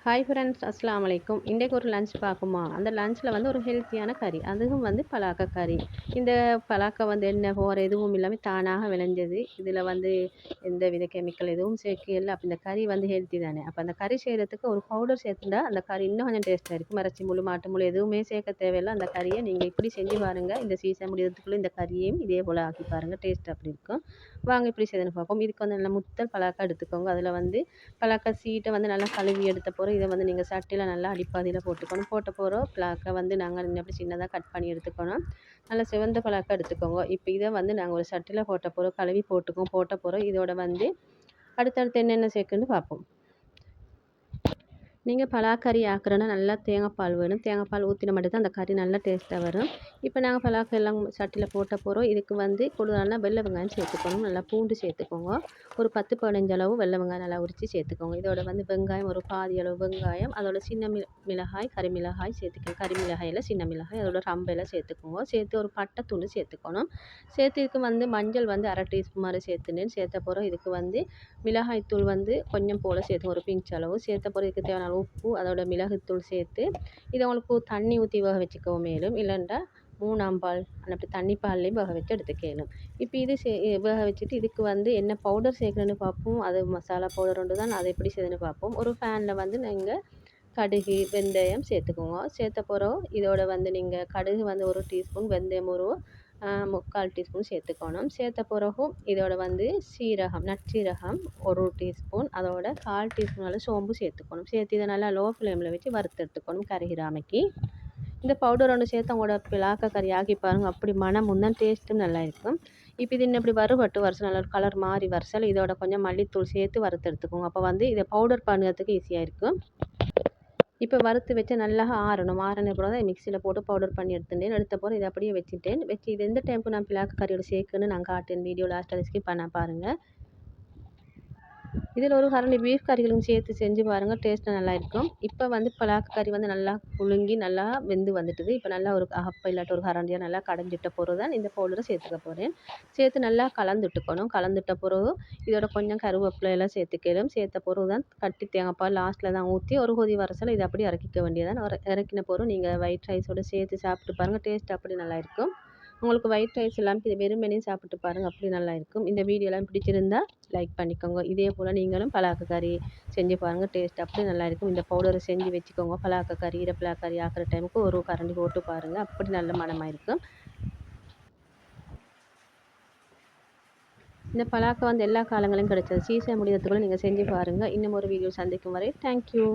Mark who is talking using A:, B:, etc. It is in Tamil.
A: ஹாய் ஃப்ரெண்ட்ஸ், அஸ்ஸலாமு அலைக்கும். இன்றைக்கு ஒரு லஞ்ச் பார்க்குமா, அந்த லஞ்சில் வந்து ஒரு ஹெல்த்தியான கறி, அதுவும் வந்து பலாக்கா கறி. இந்த பலாக்கா வந்து எண்ணெய் போகிற எதுவும் இல்லாமல் தானாக விளைஞ்சது. இதில் வந்து எந்த வித கெமிக்கல் எதுவும் சேர்க்கல. அப்போ இந்த கறி வந்து ஹெல்த்தி தானே. அப்போ அந்த கறி செய்கிறதுக்கு ஒரு பவுடர் சேர்த்துட்டா அந்த கறி இன்னும் கொஞ்சம் டேஸ்ட்டாக இருக்கும். இறைச்சி முழு, மாட்டு முழு எதுவுமே சேர்க்க தேவையில்லை. அந்த கறியை நீங்கள் இப்படி செஞ்சு பாருங்கள். இந்த சீசன் முடியறதுக்குள்ளே இந்த கறியையும் இதே போல் ஆக்கி பாருங்கள். டேஸ்ட் அப்படி இருக்கும். வாங்க இப்படி செய்துன்னு பார்ப்போம். இதுக்கு வந்து நல்லா முத்தல் பலாக்கா எடுத்துக்கோங்க. அதில் வந்து பலாக்கா சீட்டை வந்து நல்லா கழுவி எடுத்த பிறகு இதை வந்து நீங்கள் சட்டியில் நல்லா அடிப்பாதியில் போட்டுக்கணும். போட்ட பிறகு பலாக்கா வந்து நாங்கள் அப்படி சின்னதாக கட் பண்ணி எடுத்துக்கணும். நல்லா சிவந்த பலாக்கா எடுத்துக்கோங்க. இப்போ இதை வந்து நாங்கள் ஒரு சட்டியில் போட்ட பிறகு கழுவி போட்டுக்கோம். போட்ட பிறகு இதோட வந்து அடுத்தடுத்து என்னென்ன சேர்க்குன்னு பார்ப்போம். நீங்கள் பலாக்கறி ஆக்குறோன்னா நல்லா தேங்காய் பால் வேணும். தேங்காய் பால் ஊற்றின மட்டும் தான் அந்த கறி நல்லா டேஸ்ட்டாக வரும். இப்போ நாங்கள் பலாக்கா எல்லாம் சட்டியில் போட்ட போகிறோம். இதுக்கு வந்து கூடுதலான வெள்ளை வெங்காயம் சேர்த்துக்கணும். நல்லா பூண்டு சேர்த்துக்கோங்க. ஒரு 10-15 அளவு வெள்ளை வெங்காயம் நல்லா உரித்து சேர்த்துக்கோங்க. இதோட வந்து வெங்காயம் ஒரு பாதி அளவு வெங்காயம், அதோட சின்ன மிளகாய், கறி மிளகாய் சேர்த்துக்கணும். கறி மிளகாயில் சின்ன மிளகாய், அதோட ரம்பையில் சேர்த்துக்கோங்க. சேர்த்து ஒரு பட்டை துண்டு சேர்த்துக்கணும். சேர்த்து இதுக்கு வந்து மஞ்சள் வந்து 1/2 டீஸ்பூன் மாதிரி சேர்த்துனேன். சேர்த்த பிறகு இதுக்கு வந்து மிளகாய்த்தூள் வந்து கொஞ்சம் போல் சேர்த்து ஒரு பிஞ்ச் அளவு சேர்த்த பிறகு இதுக்கு தேவையான உப்பு, அதோட மிளகுத்தூள் சேர்த்து இதை உங்களுக்கு தண்ணி ஊற்றி வேக வச்சுக்கவும் மேலும், இல்லைண்டா 3ஆம் பால் அப்படி தண்ணி பால்லையும் வேக வச்சு எடுத்துக்கணும். இப்போ இது வேக வச்சுட்டு இதுக்கு வந்து என்ன பவுடர் சேர்க்கணுன்னு பார்ப்போம். அது மசாலா பவுடர் ஒன்று தான். அதை எப்படி செய்யுதுன்னு பார்ப்போம். ஒரு ஃபேனில் வந்து நீங்கள் கடுகு, வெந்தயம் சேர்த்துக்கோங்க. சேர்த்த பிறகு இதோட வந்து நீங்கள் கடுகு வந்து 1 டீஸ்பூன், வெந்தயம் ஒரு 3/4 டீஸ்பூன் சேர்த்துக்கணும். சேர்த்த பிறகும் இதோட வந்து சீரகம், நற்சீரகம் 1 டீஸ்பூன், அதோட 1/4 டீஸ்பூன் அளவு சோம்பு சேர்த்துக்கணும். சேர்த்து இதை நல்லா லோ ஃப்ளேமில் வச்சு வறுத்து எடுத்துக்கணும் கருகிராமைக்கு. இந்த பவுடர் ஒன்று சேர்த்து அவங்களோட பிலாக்கா கறி ஆக்கி பாருங்கள். அப்படி மணமும் தான், டேஸ்ட்டும் நல்லா இருக்கும். இப்போ இது இன்னும் இப்படி வறுபட்டு வரிசை நல்லா கலர் மாறி வரிசையில் இதோட கொஞ்சம் மல்லித்தூள் சேர்த்து வறுத்து எடுத்துக்கோங்க. அப்போ வந்து இதை பவுடர் பண்ணுறதுக்கு ஈஸியாக இருக்கும். இப்போ வறுத்து வச்சு நல்லா ஆறணும். ஆறின பிறகு தான் மிக்சியில் போட்டு பவுடர் பண்ணி எடுத்துட்டேன். எடுத்த பிறகு இதை அப்படியே வச்சுட்டேன். வச்சு இது எந்த டைமுக்கு நான் பிலாக்கு கறியோட சேர்க்குன்னு நான் காட்டேன். வீடியோ லாஸ்ட்டில் ஸ்கிப் பண்ண பாருங்கள். இதில் ஒரு கரண்டி பீஃப் கறிகளும் சேர்த்து செஞ்சு பாருங்கள். டேஸ்ட்டு நல்லா இருக்கும். இப்போ வந்து பலாக்கு கறி வந்து நல்லா புழுங்கி நல்லா வெந்து வந்துட்டுது. இப்போ நல்லா ஒரு அப்போ இல்லாட்ட ஒரு கரண்டியாக நல்லா கடைஞ்சிட்ட பிறகு தான் இந்த பவுடரை சேர்த்துக்க போகிறேன். சேர்த்து நல்லா கலந்துட்டுக்கணும். கலந்துட்ட பிறகு இதோட கொஞ்சம் கருவேப்பிலை எல்லாம் சேர்த்துக்கலும். சேர்த்த பிறகு தான் கட்டி தேங்காய் பால் லாஸ்ட்டில் தான் ஊற்றி ஒரு கொதி வரசல் இதை அப்படி இறக்கிக்க வேண்டியதான். இறக்கின பிறகு நீங்கள் ஒயிட் ரைஸோடு சேர்த்து சாப்பிட்டு பாருங்கள். டேஸ்ட் அப்படி நல்லா இருக்கும். உங்களுக்கு ஒயிட் ரைஸ் எல்லாம் இது வெறுமனே சாப்பிட்டு பாருங்கள். அப்படி நல்லா இருக்கும். இந்த வீடியோலாம் பிடிச்சிருந்தா லைக் பண்ணிக்கோங்க. இதே போல் நீங்களும் பலாக்கு கறி செஞ்சு பாருங்கள். டேஸ்ட் அப்படி நல்லா இருக்கும். இந்த பவுடரை செஞ்சு வச்சுக்கோங்க. பலாக்கு கறி, பலாக்கு கறி ஆக்குற டைமுக்கு ஒரு கரண்டி போட்டு பாருங்கள். அப்படி நல்ல மனமாக இருக்கும். இந்த பலாக்கா வந்து எல்லா காலங்களையும் கிடைச்சது. சீசன் முடியறதுக்குள்ள நீங்கள் செஞ்சு பாருங்கள். இன்னும் ஒரு வீடியோ சந்திக்கும் வரை தேங்க்யூ.